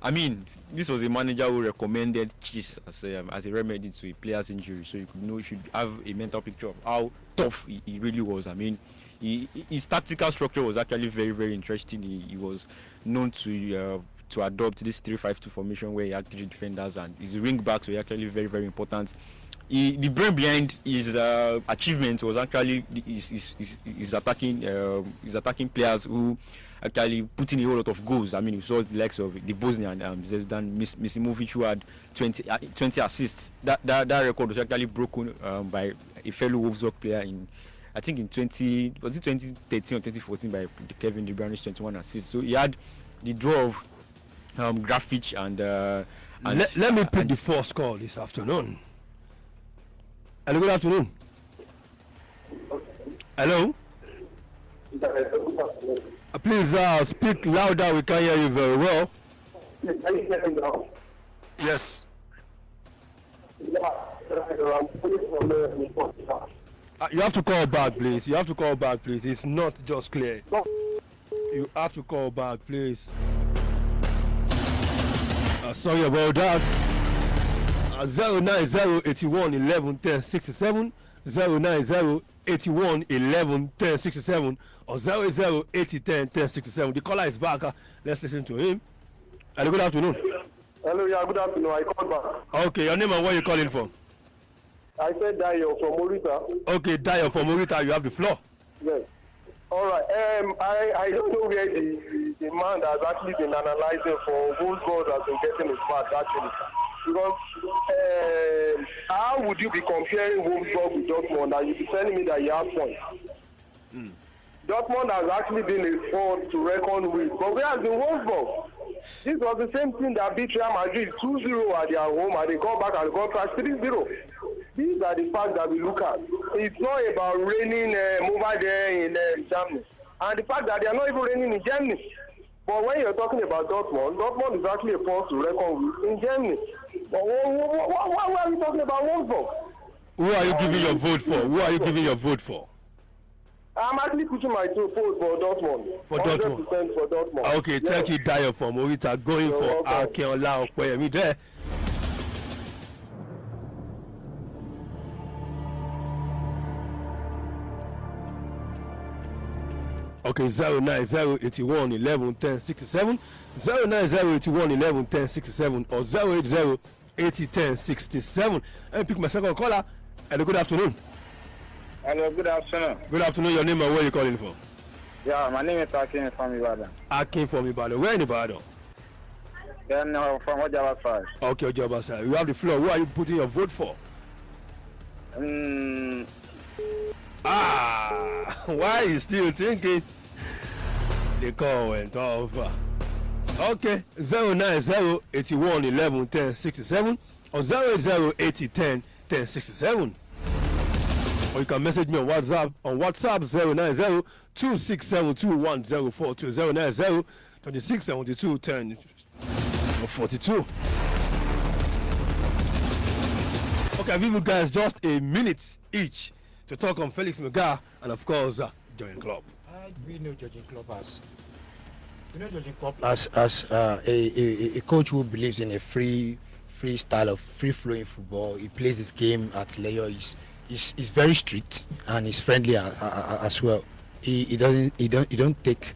I mean, this was a manager who recommended cheese as a remedy to a player's injury, so you should have a mental picture of how tough he really was. I mean, his tactical structure was actually very, very interesting. He was known to adopt this 3-5-2 formation where he had 3 defenders and his wing backs were actually very, very important. The brain behind his achievement was actually his attacking players who actually put in a whole lot of goals. I mean, we saw the likes of the Bosnian Zvezdan Misimovic, who had 20 assists. That record was actually broken by a fellow Wolfsburg player I think in 2013 or 2014 by Kevin De Bruyne's 21 assists. So he had the draw of Graphic and let me pick the first call this afternoon. Hello, good afternoon. Hello. Please speak louder. We can't hear you very well. Yes. You have to call back, please. You have to call back, please. It's not just clear. You have to call back, please. Sorry about that. 09081 11 10 67, 09081 11 10 67, or 08080 10 10 67. The caller is back. Let's listen to him. Hello, good afternoon. Hello, yeah, good afternoon. I called back. Okay, your name and where you calling from? I said Dayo from Morita. Okay, Dayo from Morita, you have the floor. Yes. All right. I don't know where the man that has actually been analyzing for whose goals has been getting his mark actually. Because how would you be comparing Wolfsburg with Dortmund and you be telling me that you have points? Dortmund has actually been a force to reckon with. But whereas in Wolfsburg, this was the same thing that beat Real Madrid 2-0 at their home and they come back and got trash 3-0. These are the facts that we look at. It's not about raining over there in Germany. And the fact that they are not even raining in Germany. But when you're talking about Dortmund, Dortmund is actually a force to reckon with in Germany. But why are we talking about Wolfsburg? Who are you giving your vote for? Who are you giving your vote for? I'm actually pushing my vote for Dortmund. For Dortmund. 100% for Dortmund. Okay, yes. Thank you, Dayo from Morita. Going for Akeola Okoyemi there. Okay, 09081 11 10 67, 09081 11 10 67, or 080 80 10 67. Let me pick my second caller. Hello, good afternoon. Hello, good afternoon. Good afternoon. Your name and where you calling from? Yeah, my name is Akin from Ibadan. Akin from Ibadan. Where in Ibadan? Yeah, no, from Ojaba side. Okay, Ojaba side. You have the floor. Who are you putting your vote for? Why are you still thinking? The call went off. Okay, 090 81 11 10 67, or 080 80 10 10 67. Or you can message me on WhatsApp 090 2672 1042, 090 2672 10 42. Okay, I'll give you guys just a minute each to talk on Felix Mega and of course Jurgen Klopp. We know Jurgen Klopp as a coach who believes in a free style of free-flowing football. He plays his game at layer. He's very strict and he's friendly as well. He don't take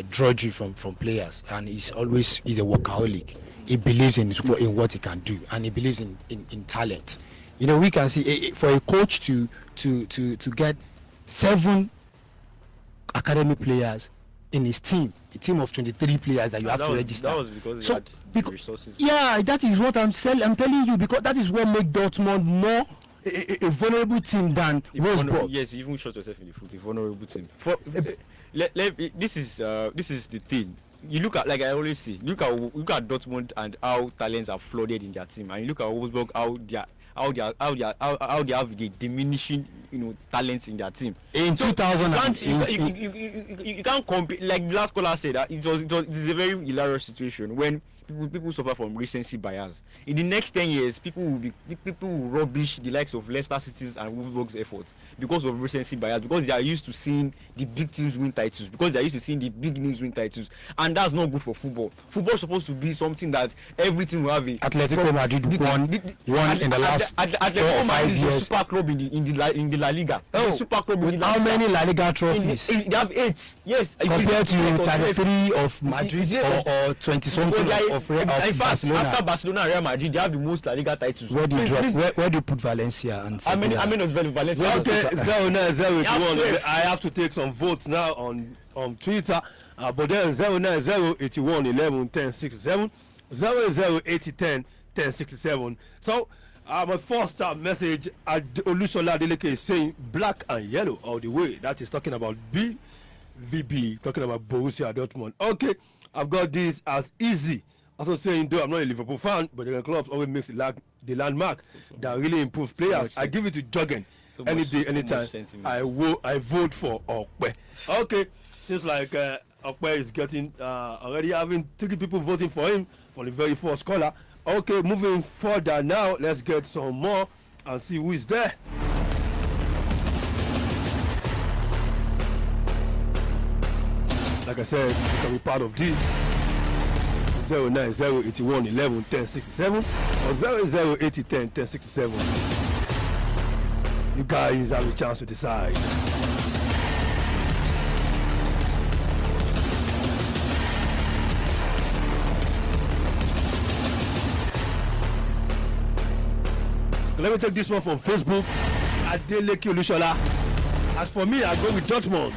drudgery from players, and he's a workaholic. He believes in what he can do, and he believes in talent. You know, we can see for a coach to get 7 academy players in his team, a team of 23 players that you have to register. That was because he had the resources. Yeah, that is what I'm telling you, because that is what makes Dortmund more a vulnerable team than Wolfsburg. Yes, you even shot yourself in the foot. A vulnerable team. This is the thing. You look at, like I always say, look at Dortmund and how talents are flooded in their team, and you look at Wolfsburg how they have the diminishing, talents in their team. In 2000, you can't compare. Like the last caller said, that it is a very hilarious situation when people suffer from recency bias. In the next 10 years, people will rubbish the likes of Leicester City's and Wolfsburg's efforts because of recency bias, because they are used to seeing the big teams win titles, because they are used to seeing the big names win titles, and that's not good for football. Football is supposed to be something that every team will have. Atletico Madrid won in the last 4 or 5 years. Super club in the La Liga. Oh, The super club in with La how Liga. many La Liga In trophies? they have 8. Yes. Compared to It is 33 of Madrid or 20 something of in fact, Barcelona. after Barcelona and Real Madrid, they have the most La Liga titles. Where do you Please, drop? please, Where do you put Valencia and How many Sevilla? of Valencia? Okay, 09081. Yeah, I have to take some votes now on Twitter. But then 09081 11 10 67 0080 10 10 67. So my first message Olusola Adeleke is saying black and yellow all the way. That is talking about BVB, talking about Borussia Dortmund. Okay, I've got this as easy. Also saying, though I'm not a Liverpool fan, but the clubs always makes the landmark that really improve players. I give it to Jurgen any day, anytime. I vote for Okpe. Okay, seems like Okpe is getting already having 3 people voting for him for the very first caller. Okay, moving further now, let's get some more and see who is there. Like I said, you can be part of this. 09081 11 10 67 or 0080 10 10 67. You guys have a chance to decide. Let me take this one from Facebook. Adeleke Olushola. As for me, I go with Dortmund.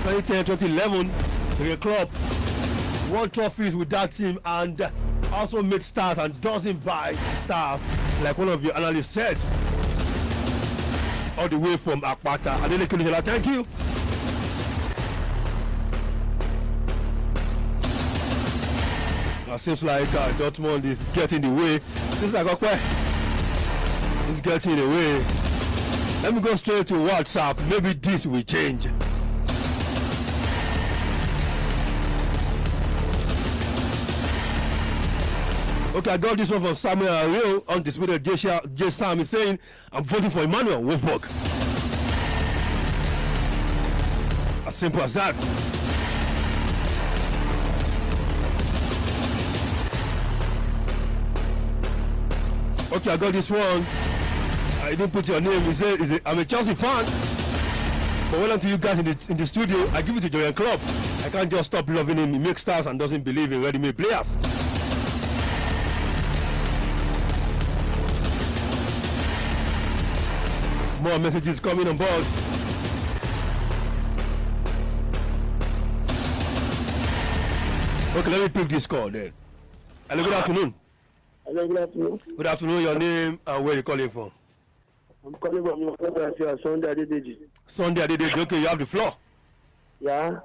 2010-2011, the club won trophies with that team and also made stars and doesn't buy stars, like one of your analysts said. All the way from Akpata. Adeleke Olushola, thank you. It seems like Dortmund is getting the way. Seems like Okwe is getting the way. Let me go straight to WhatsApp. Maybe this will change. Okay, I got this one from Samuel Ariel on Undisputed. J. Sam is saying, I'm voting for Emmanuel Wolfberg. As simple as that. Okay, I got this one. I didn't put your name. He said, I'm a Chelsea fan. But welcome to you guys in the studio. I give it to Jurgen Klopp. I can't just stop loving him. He makes stars and doesn't believe in ready-made players. More messages coming on board. Okay, let me pick this call then. Hello, good afternoon. Hello, good afternoon. Good afternoon. Your name and where you calling from? I'm calling from your friend, Sunday Adedeji. Sunday Adedeji. Okay, you have the floor. Yeah.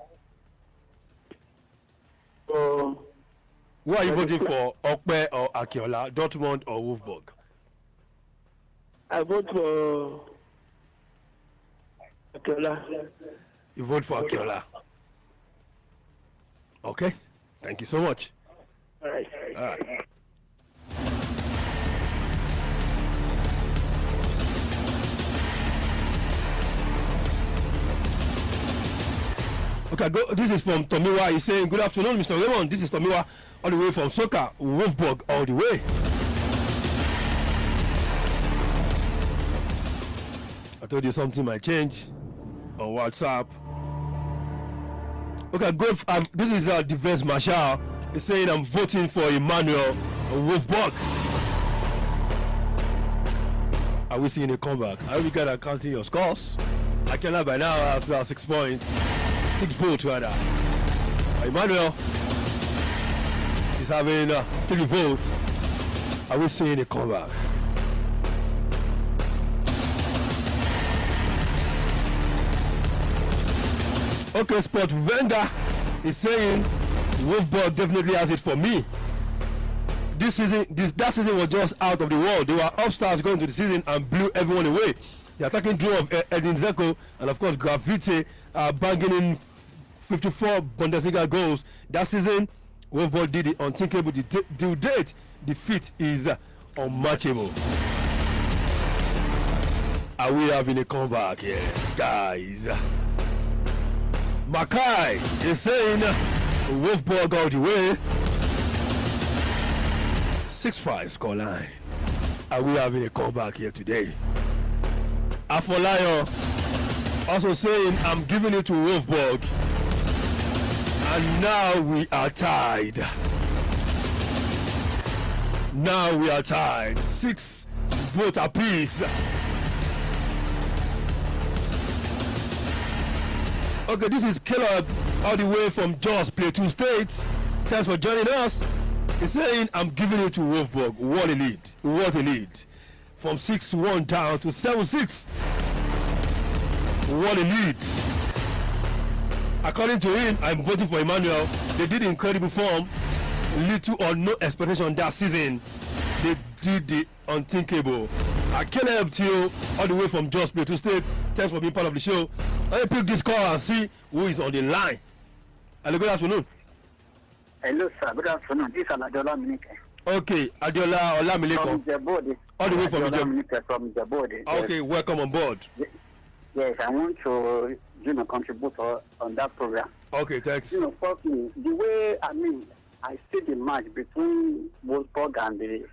So, Who are you voting for? Okpe or Akiola? Dortmund or Wolfsburg? I vote for Akiola. You vote for Akiola. Okay. Thank you so much. All right. All right. Okay, this is from Tomiwa. He's saying, good afternoon, Mr. Raymond. This is Tomiwa, all the way from Soka, Wolfsburg, all the way. I told you something might change on WhatsApp. Okay, this is Defense Marshal. He's saying, I'm voting for Emmanuel Wolfsburg. Are we seeing a comeback? I hope you guys are counting your scores. Akela by now has 6 points. 6 votes rather. Emmanuel is having 3 votes. Are we seeing a comeback? Okay, Sport Wenger is saying Wolfsburg definitely has it for me. That season was just out of the world. They were upstairs going to the season and blew everyone away. The attacking duo of Edin Dzeko and of course Gravite banging in 54 Bundesliga goals. That season, Wolfsburg did the unthinkable. The date, the feat is unmatchable. Are we having a comeback here, guys? Makai is saying Wolfsburg all the way. 6-5 scoreline. Are we having a comeback here today? Afolayo also saying, I'm giving it to Wolfsburg. And now we are tied. Now we are tied. 6 votes apiece. Okay, this is Caleb all the way from Jos Plateau State. Thanks for joining us. He's saying, I'm giving it to Wolfsburg. What a lead. What a lead. From 6-1 down to 7-6. What a lead. According to him, I'm voting for Emmanuel. They did incredible form. Little or no expectation that season. They did the unthinkable. Caleb Tio, all the way from Jos Plateau State. Thanks for being part of the show. Let me pick this call and see who is on the line. Hello, good afternoon. Hello, sir. Good afternoon. This is Aladiola Minike. Okay, Adiola Olamileko. From Jebode. All the way from Aladiola Jebode. Minike from Jebode. Okay, welcome on board. Yes, I want to, contribute on that program. Okay, thanks. Firstly, the way, I see the match between Wolfsburg and the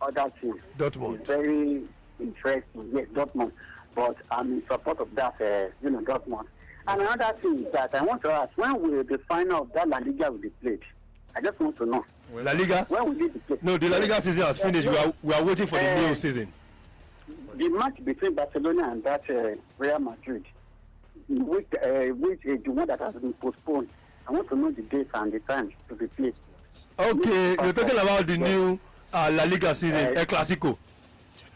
other team. Dortmund. It's very interesting. Yes, Dortmund. But I'm in support of that, Dortmund. And another thing is that I want to ask, when will the final of that La Liga will be played? I just want to know. La Liga? When will it be played? No, the La Liga season has finished. We are waiting for the new season. The match between Barcelona and that Real Madrid, which the one that has been postponed, I want to know the dates and the times to be played. Okay, you're talking about the new La Liga season, El Clasico.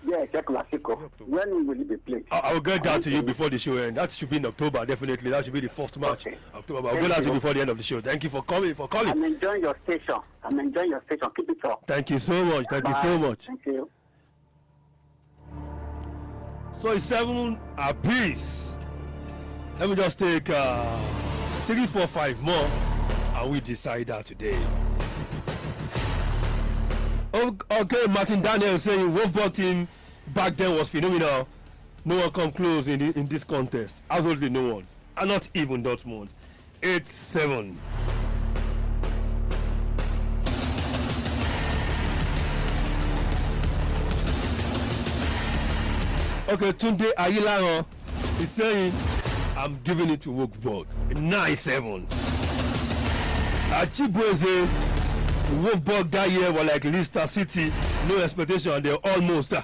Yes, El Clasico. When will it be played? I will get that to you before the show ends. That should be in October, definitely. That should be the first match. Okay. October. I'll get that to you before the end of the show. Thank you for calling. I'm enjoying your station. Keep it up. Thank you so much. Thank you so much. Thank you. So it's 7 apiece. Let me just take 3, 4, 5 more, and we decide that today. Okay, Martin Daniel saying Wolfsburg team back then was phenomenal. No one come close in this contest. Absolutely no one. And not even Dortmund. 8-7. Okay, Tunde Ayilaro is saying, I'm giving it to Wolfsburg. 9-7. Achibweze, Wolfsburg that year were like Leicester City, no expectation, and they're almost.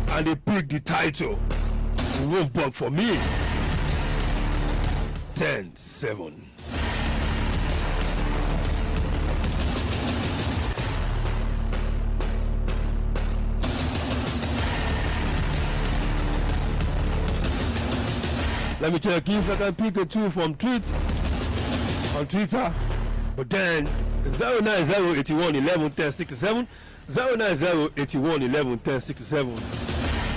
And they picked the title. Wolfsburg for me. 10-7. Let me check if I can pick a 2 from tweet on Twitter. But then 09081111067, 09081111067,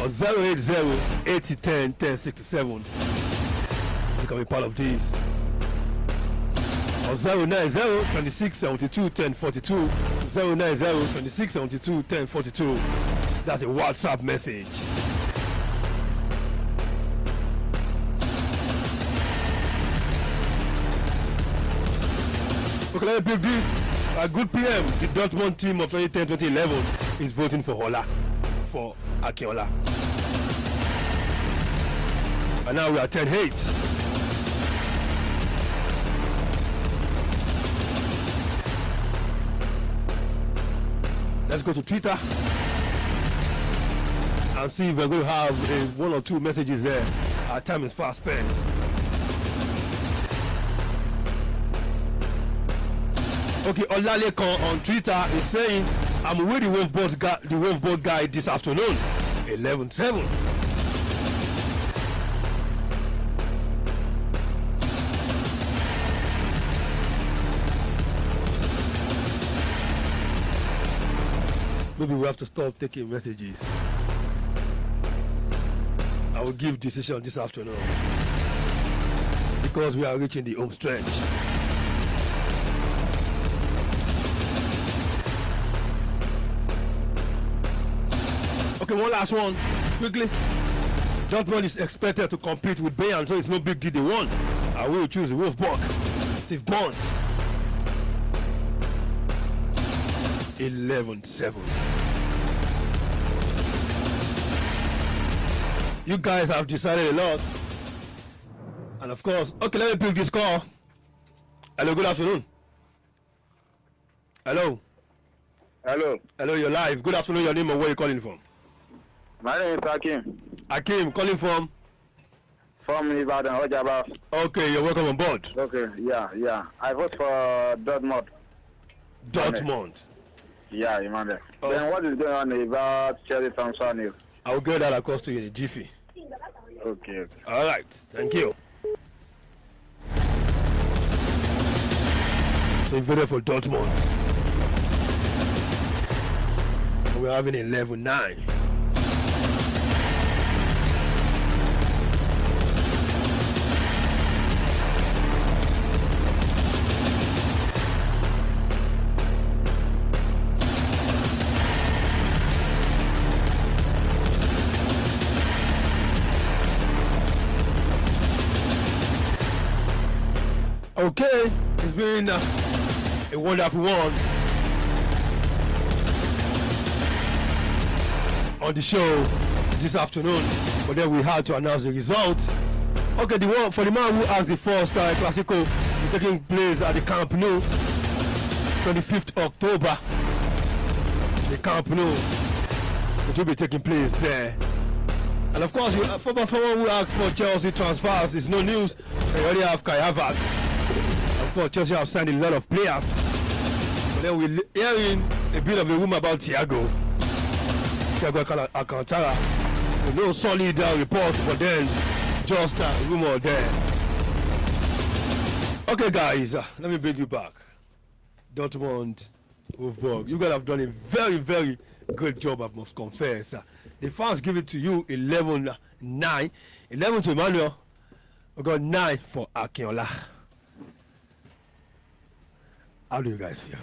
or 08080101067. You can be part of these. Or 09026721042, 09026721042. That's a WhatsApp message. Okay, let me pick this. A good PM, the Dortmund team of 2010-2011 is voting for Hola, for Akinola. And now we are 10-8. Let's go to Twitter and see if we're going to have 1 or 2 messages there. Our time is fast spent. Okay, Olalekan on Twitter is saying, I'm with the Wolfsburg guy this afternoon. 11-7. Maybe we have to stop taking messages. I will give decision this afternoon because we are reaching the home stretch. Okay, one last one, quickly. Dortmund is expected to compete with Bayern, so it's no big deal they won. I will choose the Wolfsburg. Steve Bond. 11-7. You guys have decided a lot. And of course, okay, let me pick this call. Hello, good afternoon. Hello. Hello. Hello, you're live. Good afternoon, your name and where you calling from? My name is Hakim. Akim, calling from? From Ibadan, Ojaba. Okay, you're welcome on board. Okay, yeah. I vote for Dortmund. Dortmund. Yeah, Emmanuel. Oh. Then what is going on about Cherry Thompson? I'll get that across to you in a jiffy. Okay. All right, thank you. So you voted for Dortmund. We're having a level 9. Okay, it's been a wonderful one on the show this afternoon, but then we had to announce the result. Okay, the one for the man who has the first Clasico taking place at the Camp Nou, 25th October. The Camp Nou, which will be taking place there. And of course, for someone who asked for Chelsea transfers, it's no news. They already have Kai Havertz. Of course, Chelsea have signed a lot of players. But then we're hearing a bit of a rumor about Thiago Alcantara. No solid report, but then just a rumor there. Okay, guys, let me bring you back. Dortmund, Wolfsburg. You guys have done a very, very good job, I must confess. The fans give it to you 11-9. 11 to Emmanuel. We got 9 for Akinola. How do you guys feel?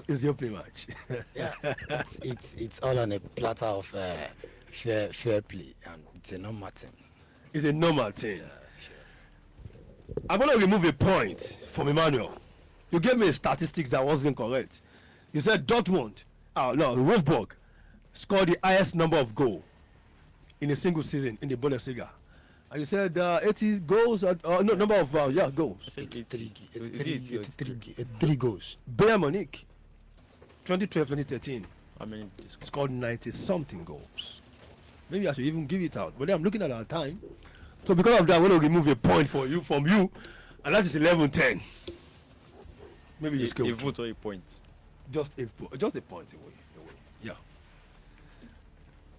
It's your play match. Yeah, it's all on a platter of fair play, and it's a normal thing. It's a normal thing. I'm going to remove a point from Emmanuel. You gave me a statistic that wasn't correct. You said Dortmund, Wolfsburg, scored the highest number of goals in a single season in the Bundesliga. And you said 80 goals, number of goals. 83 goals. Bayern Munich, 2012-2013, I mean, scored 90-something goals. Maybe I should even give it out. But then I'm looking at our time. So because of that, I'm going to remove a point from you, and that is 11-10. Maybe you a scale. vote or a point. Just a point away. Yeah.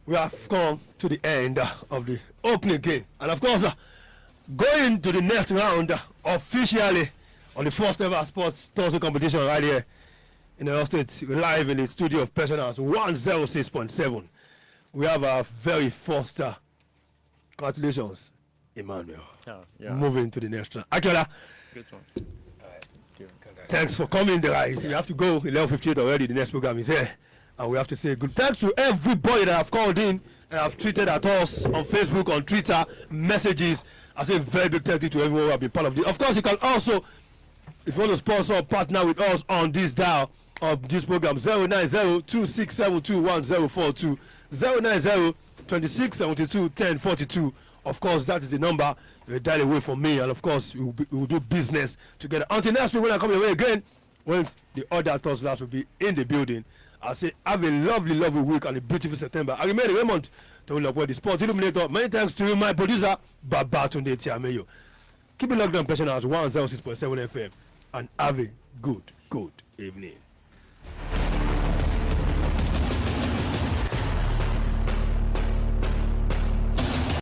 We have come to the end of the opening game. And of course, going to the next round officially on the first ever sports Tussle competition right here in the state. We're live in the studio of Personals 106.7. We have our very first congratulations, Emmanuel. Yeah. Moving to the next round. Akiola, Great one. thanks for coming, guys. We have to go 11:58 already. The next program is here. And we have to say good thanks to everybody that have called in and have tweeted at us on Facebook, on Twitter, messages. I say very big thank you to everyone who have been part of this. Of course, you can also, if you want to sponsor or partner with us on this dial of this program, 090-2672-1042, 090-2672-1042. Of course, that is the number. You dial away from me, and of course, we will do business together. Until next week, when I come your way again, when the other Tussles will be in the building. I say have a lovely, lovely week and a beautiful September. I remain Raymond to look where the sports Illuminator. Many thanks to my producer, Babatunde Tiameyo. Keep it locked on Passion House 106.7 FM and have a good evening.